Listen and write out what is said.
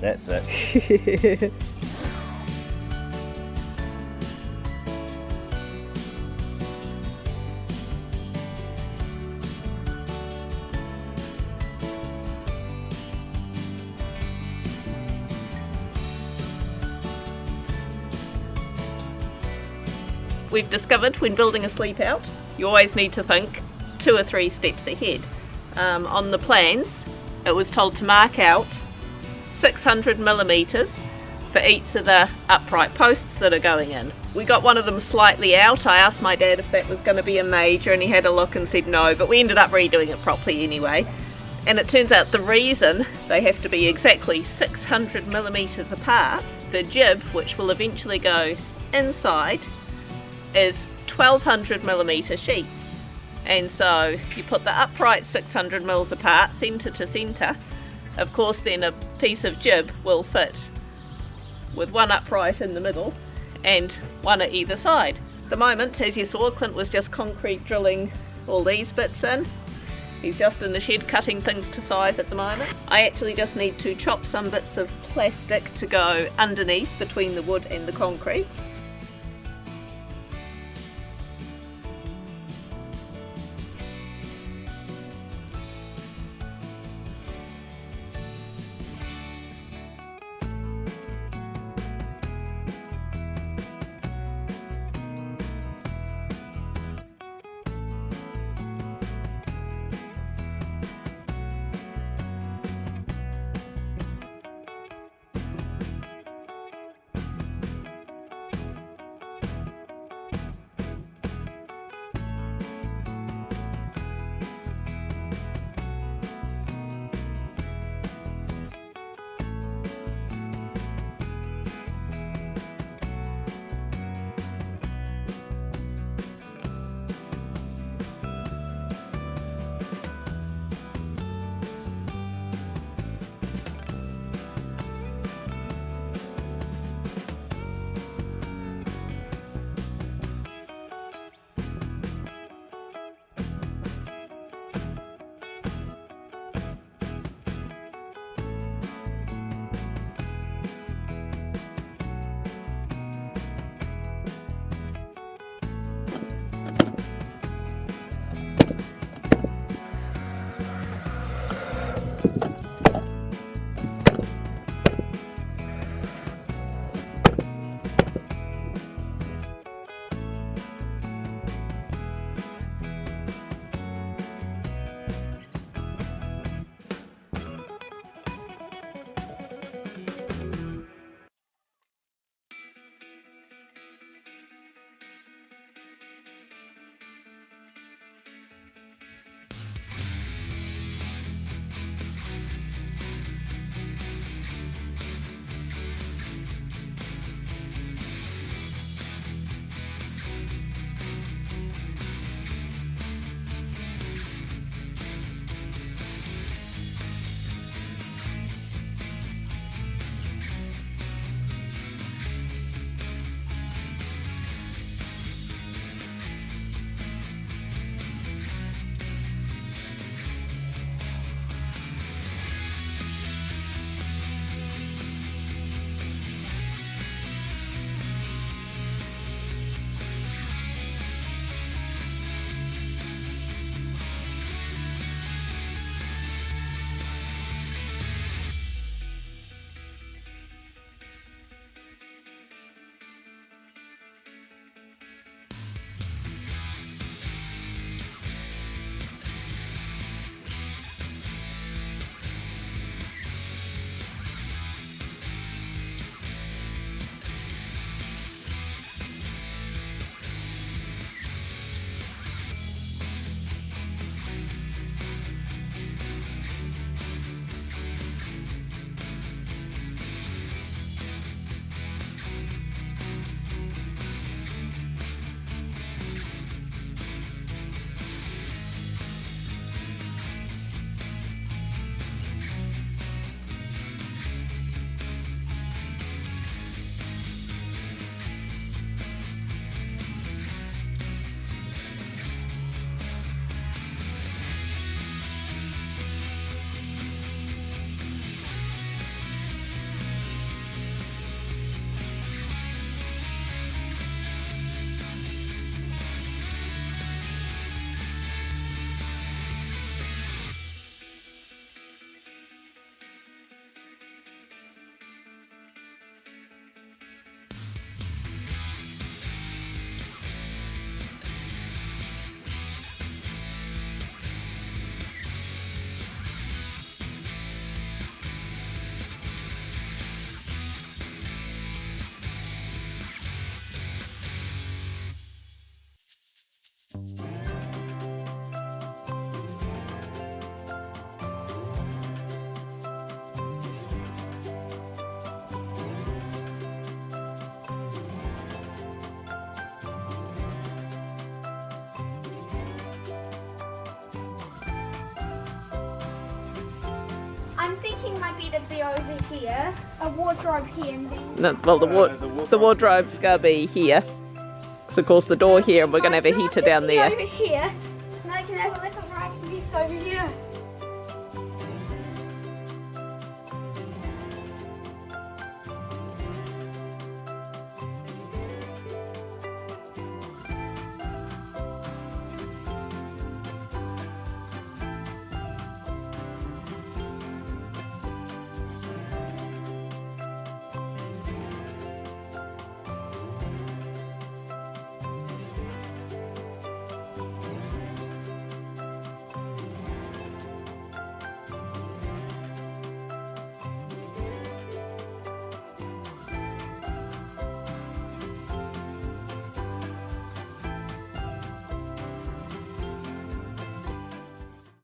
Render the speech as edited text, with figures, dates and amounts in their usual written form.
That's it. We've discovered when building a sleep out, you always need to think 2 or 3 steps ahead. On the plans, it was told to mark out 600 millimeters for each of the upright posts that are going in. We got one of them slightly out. I asked my dad if that was going to be a major and he had a look and said no, but we ended up redoing it properly anyway. And it turns out the reason they have to be exactly 600 millimeters apart, the jib, which will eventually go inside, is 1200 millimeter sheets. And so you put the upright 600 mils apart, centre to centre. Of course then a piece of jib will fit with one upright in the middle and one at either side. At the moment, as you saw, Clint was just concrete drilling all these bits in. He's just in the shed cutting things to size at the moment. I actually just need to chop some bits of plastic to go underneath between the wood and the concrete. I'm thinking my bed would be over here, a wardrobe here, and then... No, well, the wardrobe's going to be here. So of course the door here, and we're going to have a heater down there. Over here, and I can have a little right nest over here.